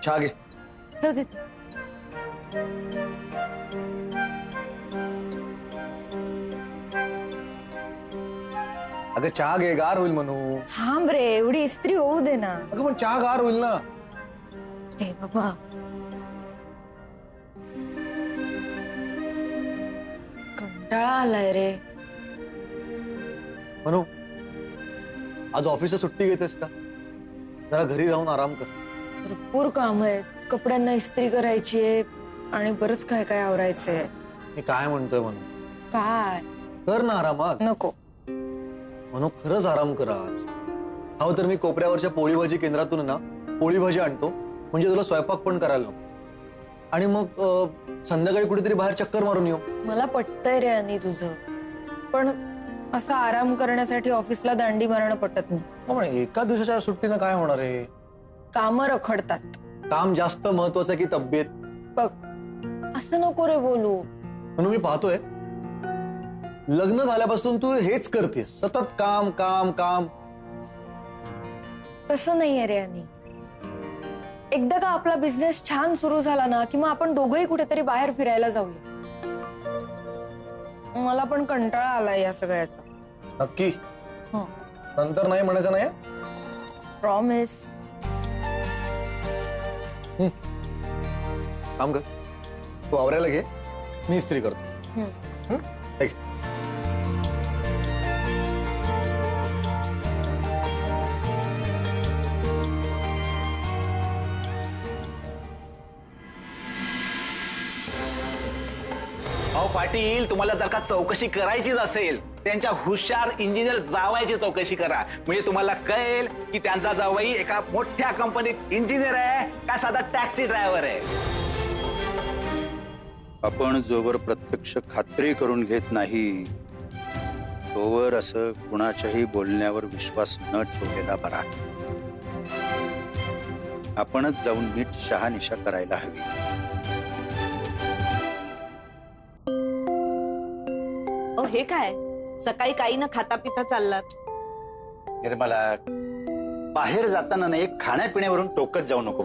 चहा घे. ठेव तिथे. अगं चहा घे, गार होईल म्हणू. थांब रे, एवढी इस्त्री होऊ दे ना. अगं पण चहा गार होईल ना. हे बाबा, कंटाळा आलाय रे. म्हणू आज ऑफिसला सुट्टी घेतेस का? जरा घरी राहून आराम कर. भरपूर काम आहे, कपड्यांना इस्त्री करायची आहे आणि बरंच काय काय आवरायचंय. मी काय म्हणतोय म्हणू, काय कर ना आराम आज. नको. म्हणू खरंच आराम कर आज. हो तर मी कोपऱ्यावरच्या पोळी भाजी केंद्रातून ना पोळी भाजी आणतो, म्हणजे तुला स्वयंपाक पण करायला नको. आणि मग संध्याकाळी कुठेतरी बाहेर चक्कर मारून येऊ. मला पटतंय रे आणि तुझं, पण असा आराम करण्यासाठी ऑफिसला दांडी मारणं पटत नाही. पण एका दिवसाच्या सुट्टीनं काय होणार आहे? कामं रखडतात. काम जास्त महत्वाचं की तब्येत? बघ, असं नको रे बोलू. म्हणून मी पाहतोय लग्न झाल्यापासून तू हेच करतेस, सतत काम काम काम. तसं नाहीये रे आणि. एकदा का आपला बिझनेस छान सुरू झाला ना की मग आपण दोघंही कुठेतरी बाहेर फिरायला जाऊया. मला पण कंटाळा आलाय या सगळ्याचा. नक्की? नंतर नाही म्हणायचं नाही. प्रॉमिस. काम कर, तू आवरायला घे, मी इस्त्री करतो. ठीक. अहो पाटील, तुम्हाला जर का चौकशी करायचीच असेल त्यांच्या हुशार इंजिनियर जावायची चौकशी करा, म्हणजे तुम्हाला कळेल की त्यांचा जावई एका मोठ्या कंपनीत इंजिनियर आहे का साधा टॅक्सी ड्रायव्हर आहे. आपण जोवर प्रत्यक्ष खात्री करून घेत नाही तोवर असं कुणाच्याही बोलण्यावर विश्वास न ठेवलेला बरा. आपणच जाऊन नीट शहानिशा करायला हवी. हे काय सकाळी काही न खाता पिता चाललात? निर्मला, बाहेर जाताना ना एक खाण्यापिण्यावरून टोकत जाऊ नको.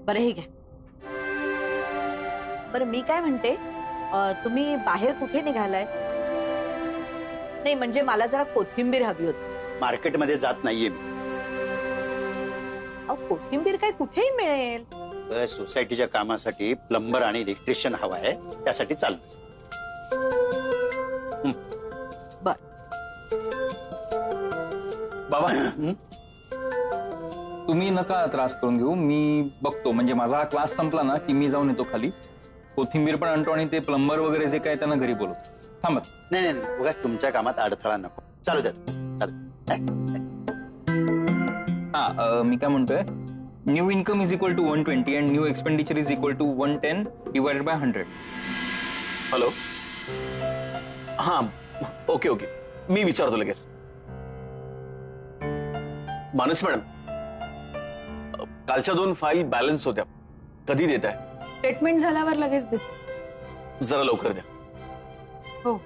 बरं हे घ्या. बरं मी काय म्हणते, तुम्ही बाहेर कुठे निघालाय? नाही म्हणजे मला जरा कोथिंबीर हवी होती. मार्केटमध्ये जात नाहीये मी. कोथिंबीर काय कुठेही मिळेल. सोसायटीच्या कामासाठी प्लंबर आणि इलेक्ट्रिशियन हवा आहे, त्यासाठी चाललोय. बाबा, तुम्ही नका त्रास करून घेऊ, मी बघतो. म्हणजे माझा क्लास संपला ना की मी जाऊन येतो खाली, कोथिंबीर पण आणतो आणि ते प्लंबर वगैरे जे काय त्यांना घरी बोलू. थांबत नाही नाही, उगाच तुमच्या कामात अडथळा नको. चालू द्या, चालू. हा, मी काय म्हणतोय, new income is equal to 120 and new expenditure is equal to 110 divided by 100. Hello, हा ओके ओके, मी विचारतो लगेच. मानस मॅडम, कालच्या 2 फाईल बॅलन्स होत्या, कधी देत आहे? स्टेटमेंट झाल्यावर लगेच देते. जरा लवकर द्या. हो.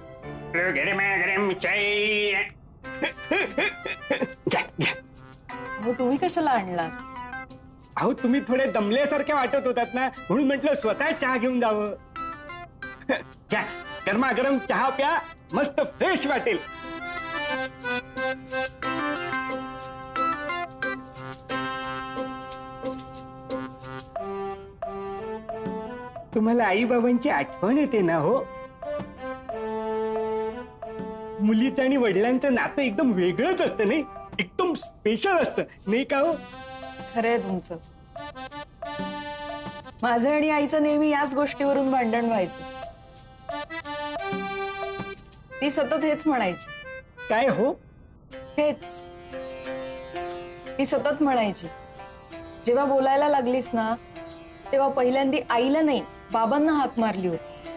तुम्ही कशाला आणला? अहो तुम्ही थोडे दमल्यासारखे वाटत होतात ना, म्हणून म्हटलं स्वतः चहा घेऊन जावं. घ्या, गरमागरम चहा प्या, मस्त फ्रेश वाटेल. तुम्हाला आई बाबांची आठवण येते ना हो? मुलीचं आणि वडिलांचं नातं एकदम वेगळंच असतं नाही, एकदम स्पेशल असतं नाही का हो? खरंय तुमचं. माझं आणि आईचं नेहमी याच गोष्टीवरून भांडण व्हायचं. ती सतत हेच म्हणायची. काय हो? हेच. ती सतत म्हणायची, जेव्हा बोलायला लागलीस ना तेव्हा पहिल्यांदा आईला नाही बाबांना हाक मारली होती.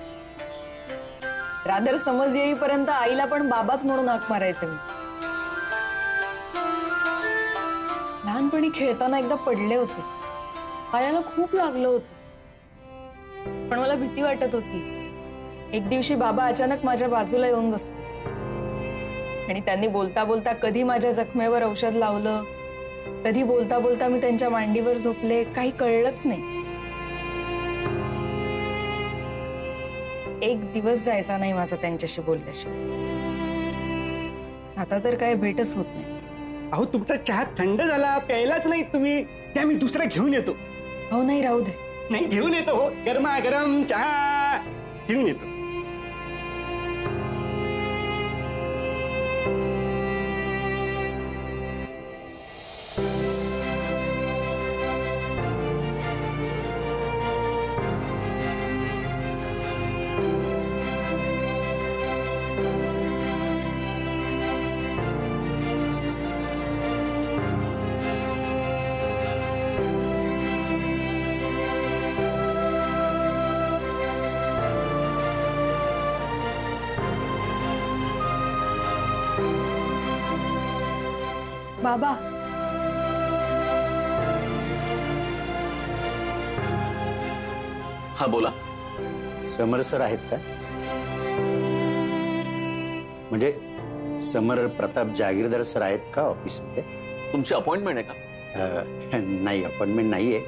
रादर समज येईपर्यंत आईला पण बाबाच म्हणून हाक मारायचं मी. लहानपणी खेळताना एकदा पडले होते, पायाला खूप लागलं होतं, पण मला भीती वाटत होती. एक दिवशी बाबा अचानक माझ्या बाजूला येऊन बसले आणि त्यांनी बोलता बोलता कधी माझ्या जखमेवर औषध लावलं, कधी बोलता बोलता मी त्यांच्या मांडीवर झोपले, काही कळलंच नाही. एक दिवस जायचा नाही माझा त्यांच्याशी बोलल्याशिवाय. आता तर काय भेटच होत नाही. अहो तुमचा चहा थंड झाला, प्यायलाच नाही तुम्ही. त्या मी दुसरा घेऊन येतो. हो नाही, राहू दे. नाही घेऊन येतो हो, गरमागरम चहा घेऊन येतो. बाबा, हा बोला. समर सर आहेत का? म्हणजे समर प्रताप जागीरदार सर आहेत का ऑफिसमध्ये? तुमची अपॉइंटमेंट आहे का? नाही, अपॉइंटमेंट नाहीये.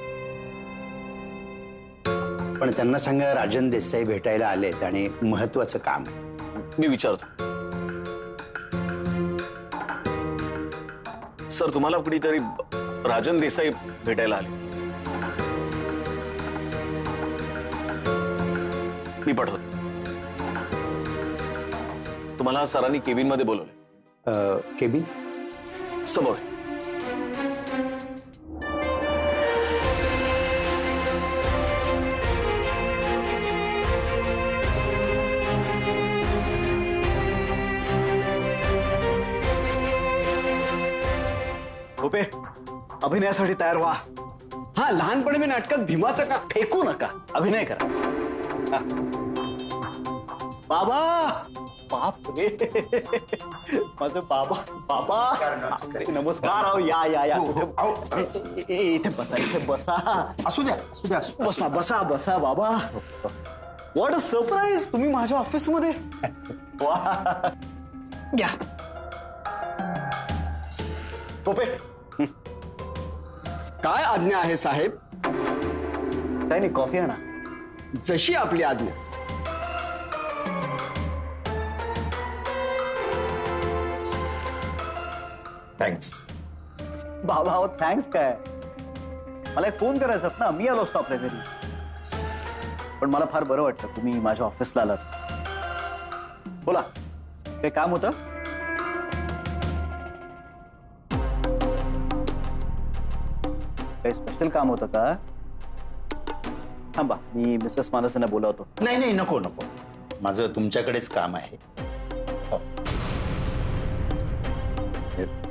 पण त्यांना सांगा राजन देसाई भेटायला आलेत आणि महत्वाचं काम आहे. मी विचारतो. सर, तुम्हाला कुणीतरी राजन देसाई भेटायला आले? मी पाठवतो. तुम्हाला सरांनी केबिन मध्ये बोलवले. केबिन समोर. गोपे, अभिनयासाठी तयार व्हा. हा, लहानपणी मी नाटकात भीमाचं का फेकू नका, अभिनय करा. हा. बाबा, बाप रे, माझं बाबा. बाबा नमस्कार. अहो, या या या. इथे बसा, इथे बसा. असू द्या, असू द्या. बसा बसा बसा बाबा. व्हॉट अ सरप्राईज, तुम्ही माझ्या ऑफिसमध्ये. वा, घ्या. गोपे, काय आज्ञा आहे साहेब? काय नाही, कॉफी आणा. जशी आपली आज्ञा. थँक्स. बाबा, हो थँक्स काय? मला एक फोन करायचा ना, मी आलो असतो आपल्या घरी. पण मला फार बरं वाटलं तुम्ही माझ्या ऑफिसला आलात. बोला, काही काम होतं? काही स्पेशल काम होतं का? थांबा, मी मिसेस मानस यांना बोलावतो. नाही नाही, नको नको, माझं तुमच्याकडेच काम आहे.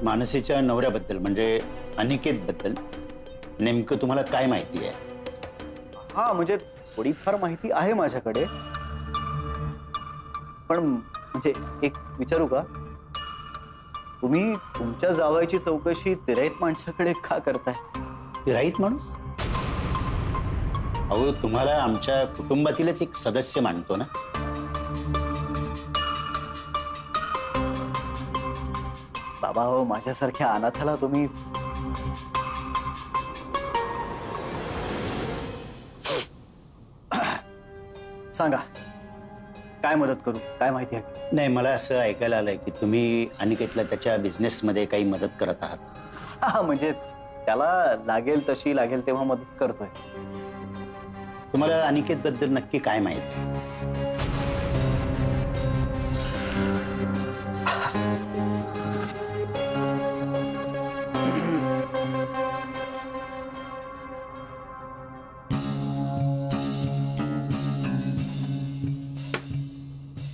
मानसीच्या नवऱ्याबद्दल म्हणजे अनिकेत बद्दल नेमकं तुम्हाला काय माहिती आहे? हा, म्हणजे थोडीफार माहिती आहे माझ्याकडे. पण म्हणजे एक विचारू का? तुम्ही तुमच्या जावयाची चौकशी तिराईत माणसाकडे का करताय? तिराईत माणूस? अहो, तुम्हाला आमच्या कुटुंबातीलच एक सदस्य मानतो ना. बाबा, हो माझ्यासारख्या अनाथाला तुम्ही. सांगा, काय मदत करू? काय माहिती आहे? नाही, मला असं ऐकायला आलंय की तुम्ही अनिकेतला त्याच्या बिझनेसमध्ये काही मदत करत आहात. हा, म्हणजे त्याला लागेल तशी, लागेल तेव्हा मदत करतोय. तुम्हाला अनिकेत बद्दल नक्की काय माहिती?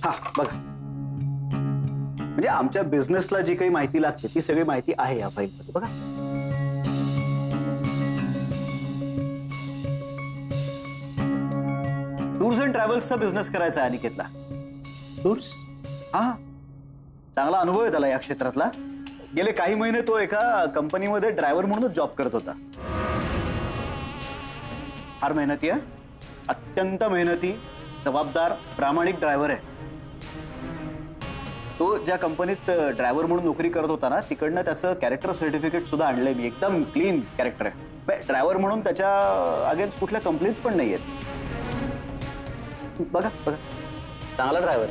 हा, बघा, म्हणजे आमच्या बिझनेसला जी काही माहिती लागते ती सगळी माहिती आहे या फाईलमध्ये. बघा, टूर्स अँड ट्रॅव्हल्सचा बिझनेस करायचा आहे अनिकेतला. टूर्स? हा, चांगला अनुभव आहे त्याला या क्षेत्रातला. गेले काही महिने तो एका कंपनीमध्ये ड्रायव्हर म्हणूनच जॉब करत होता. फार मेहनती आहे, अत्यंत मेहनती, जबाबदार, प्रामाणिक ड्रायव्हर आहे. तो ज्या कंपनीत ड्रायव्हर म्हणून नोकरी करत होता ना, तिकडनं त्याचं कॅरेक्टर सर्टिफिकेट सुद्धा आणलंय मी. एकदम क्लीन कॅरेक्टर आहे. ड्रायव्हर म्हणून त्याच्या अगेन्स्ट कुठल्या कंप्लेंट्स पण नाही आहेत. बघा बघा, चांगला ड्रायव्हर.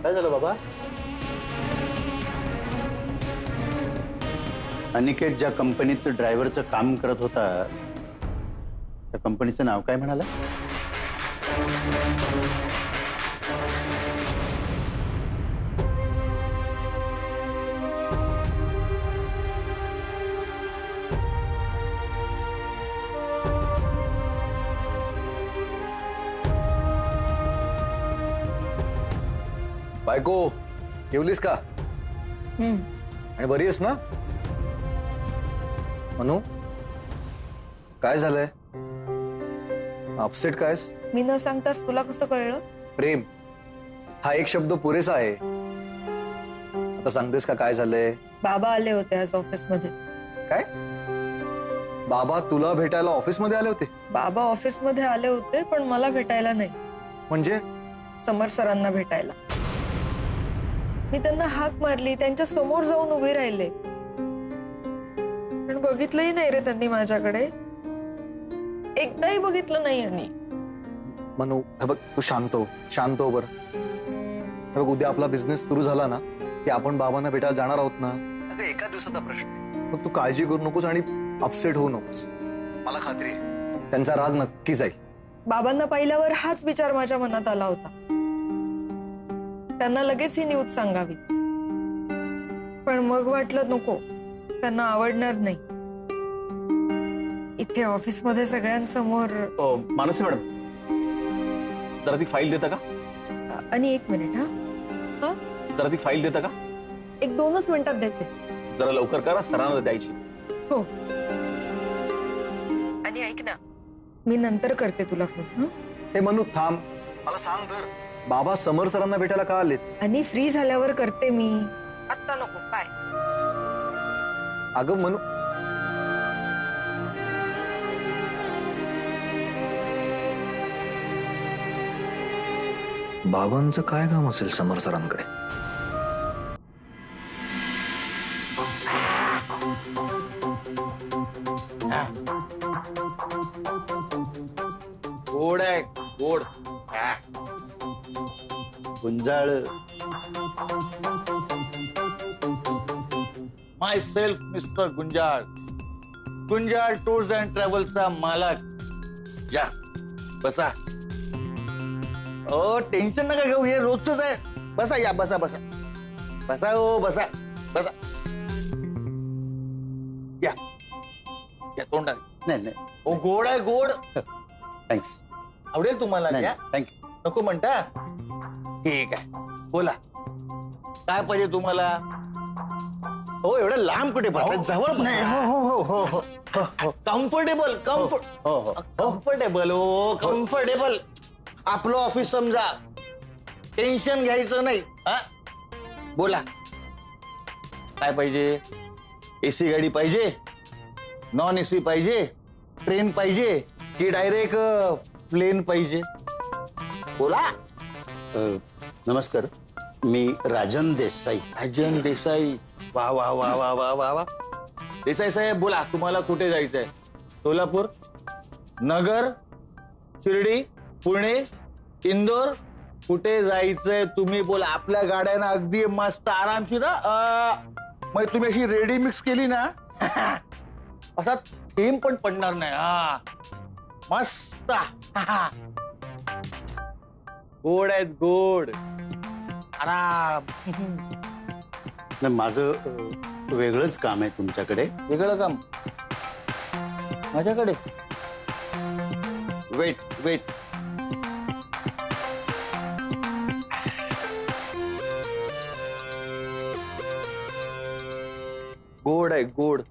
काय झालं बाबा? अनिकेत ज्या कंपनीत ड्रायव्हरचं काम करत होता, त्या कंपनीचं नाव काय म्हणाला? बायको, जेवलीस का? हम्म. आणि बरी आहेस ना? मनू, काय झालंय? अपसेट कायस? मी न सांगतास तुला कसं कळलं? प्रेम हा एक शब्द पुरेसा आहे. आता सांगतेस का काय झालंय? बाबा आले होते आज ऑफिसमध्ये. काय? बाबा तुला भेटायला ऑफिसमध्ये आले होते? बाबा ऑफिसमध्ये आले होते पण मला भेटायला नाही, म्हणजे? समर सरांना भेटायला. मी त्यांना हाक मारली, त्यांच्या समोर जाऊन उभे राहिले, पण बघितलंही नाही रे त्यांनी माझ्याकडे. एकदाही बघितलं नाही यांनी. मनू, हे बघ, तू शांत हो बरं. हे बघ, उद्या आपला बिझनेस सुरू झाला ना की आपण बाबांना भेटायला जाणार आहोत ना. अगं एका दिवसाचा प्रश्न आहे. मग तू काळजी करू नकोस आणि अपसेट होऊ नकोस. मला खात्री आहे त्यांचा राग नक्की जाईल. बाबांना पाहिल्यावर हाच विचार माझ्या मनात आला होता, त्यांना लगेच ही न्यूज सांगावी. पण मग वाटलं नको, त्यांना आवडणार नाही. इथे ऑफिसमध्ये सगळ्यांसमोर. मानसी मॅडम, जरा ती फाईल देता का? आणि एक मिनिट. हा, जरा ती फाईल देता का? 1-2 मिनिटात देते. जरा लवकर करा, सरांना द्यायची. हो. आणि ऐक ना, मी नंतर करते तुला फोन. हे मनू थांब, मला सांग तर, बाबा समर सरांना भेटायला का आलेत? आणि फ्री झाल्यावर करते मी, आत्ता नको. बाय. अगं मनू, बाबांचं काय काम असेल समर सरांकडे? गोड आहे गोड. Gunjal. Myself mister Gunjal, Gunjal tours and ट्रॅव्हल्सचा मालक. या बसा. ओ टेन्शन नका घेऊ, हे रोजच आहे. बसा, या बसा बसा बसा. ओ बसा बसा. या या तोंडात. नाही नाही, ओ गोड आहे गोड. थँक्स. आवडेल तुम्हाला? नाही या थँक्यू. नको म्हणता? ठीक आहे, बोला काय पाहिजे तुम्हाला? हो एवढं लांब कुठे बसतात, जवळ नाही, हो. कम्फर्टेबल कम्फर्टेबल हो कम्फर्टेबल. आपलं ऑफिस समजा, टेन्शन घ्यायचं नाही. हा बोला काय पाहिजे? एसी गाडी पाहिजे, नॉन एसी पाहिजे, ट्रेन पाहिजे की डायरेक्ट प्लेन पाहिजे? बोला. नमस्कार, मी राजन देसाई. राजन देसाई. वा वा वा वा वा वा वा. देसाई साहेब बोला, तुम्हाला कुठे जायचंय? सोलापूर, नगर, शिर्डी, पुणे, इंदोर, कुठे जायचंय तुम्ही बोला. आपल्या गाड्यांना अगदी मस्त आरामशीर. मग तुम्ही अशी रेडी मिक्स केली ना असा थेंब पण पडणार नाही. हा मस्त. गोड आहेत गोड. आराम. नाही, माझं वेगळंच काम आहे तुमच्याकडे. वेगळं काम माझ्याकडे? Wait wait. गोड आहे गोड.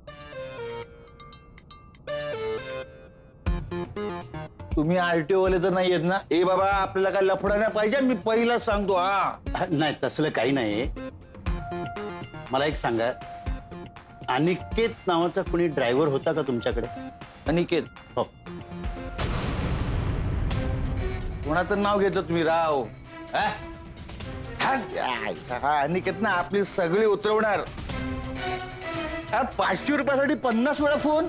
तुम्ही आरटीओ वाले तर नाही आहेत ना? ए बाबा, आपल्याला काय लफडा नाही पाहिजे, मी पहिलाच सांगतो. हा नाही, तसलं काही नाही. मला एक सांगा, अनिकेत नावाचा कोणी ड्रायव्हर होता का तुमच्याकडे? अनिकेत? हो. कोणाचं नाव घेतो तुम्ही राव? अनिकेत ना आपली सगळी उतरवणार. 500 रुपयासाठी 50 वेळा फोन.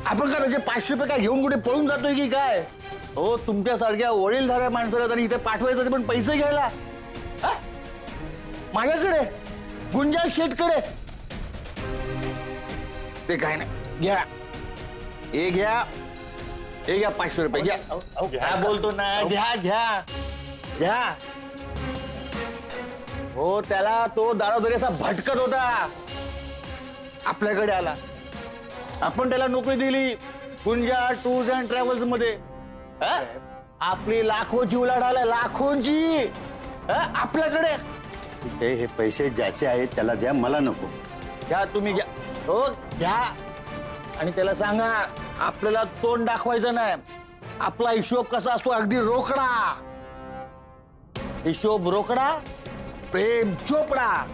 आपण काय म्हणजे 500 रुपये काय घेऊन कुठे पळून जातोय की काय? हो तुमच्यासारख्या वडीलधाऱ्या माणसाला तरी इथे पाठवायचं तरी पण पैसे घ्यायला. हा? माझ्याकडे गुंजा शेटकडे ते काय नाही. घ्या हे घ्या 500 रुपये घ्या. घ्या बोलतो ना. घ्या घ्या घ्या. हो त्याला तो दारोदारी असा भटकत होता. आपल्याकडे आला. आपण त्याला नोकरी दिली गुंजा टूर्स अँड ट्रॅव्हल्स मध्ये. हा? आपली लाखोची उलाढ आलाय. लाखोंची. हा? आपल्याकडे हे पैसे ज्याचे आहेत त्याला द्या, मला नको. घ्या तुम्ही घ्या. हो घ्या. आणि त्याला सांगा आपल्याला तोंड दाखवायचं नाही. आपला हिशोब कसा असतो अगदी रोकडा. हिशोब रोकडा प्रेम चोपडा.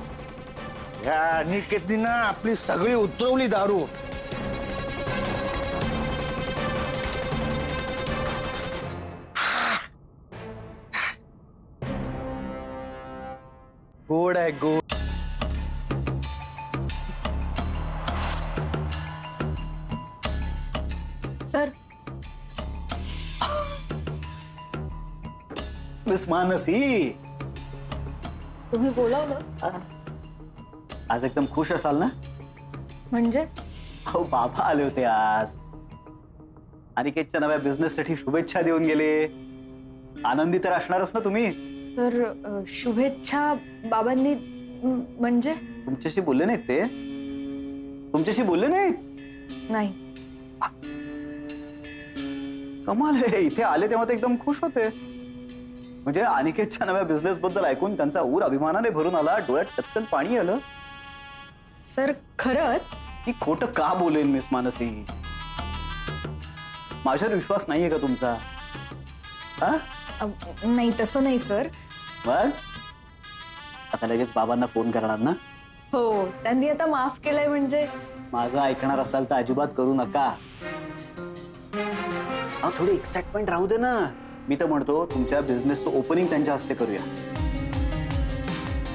या निकेतनीनं आपली सगळी उतरवली दारू. गोड आहे गोड. सर मिस मानसी, तुम्ही बोलावलं आज एकदम खुश असाल ना? म्हणजे? अहो बाबा आले होते आज. अनिकेतच्या नव्या बिझनेस साठी शुभेच्छा देऊन गेले. आनंदी तर असणारच ना तुम्ही? सर शुभेच्छा बाबांनी म्हणजे? तुमच्याशी बोलले नाहीत ते? तुमच्याशी बोलले नाहीत? नाही. कमाल आहे. इथे आले तेव्हा ते एकदम खुश होते. म्हणजे अनिकेतच्या नव्या बिझनेस बद्दल ऐकून त्यांचा ऊर अभिमानाने भरून आला. डोळ्यात टचकन पाणी आलं. सर खरंच? मी खोटं का बोलेन मिस मानसी? माझ्यावर विश्वास नाहीये का तुमचा? हा? नाही तसं नाही सर. मग आता लगेच बाबांना फोन करणार ना? हो त्यांनी आता माफ केलंय म्हणजे. माझं ऐकणार असाल तर अजिबात करू नका. थोडी एक्साइटमेंट राहू दे ना. मी तर म्हणतो तुमच्या बिझनेसचं ओपनिंग त्यांच्या हस्ते करूया.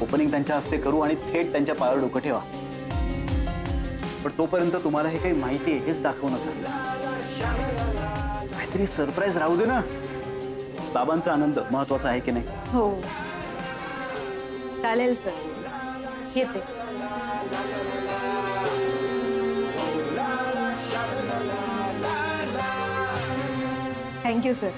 ओपनिंग त्यांच्या हस्ते करू आणि थेट त्यांच्या पायावर डोकं ठेवा. पण तोपर्यंत तुम्हाला हे काही माहिती आहे हेच दाखवू नका. काहीतरी सरप्राईज राहू दे ना. बाबांचा आनंद महत्वाचा आहे की नाही? हो चालेल सर. येते. Thank you sir.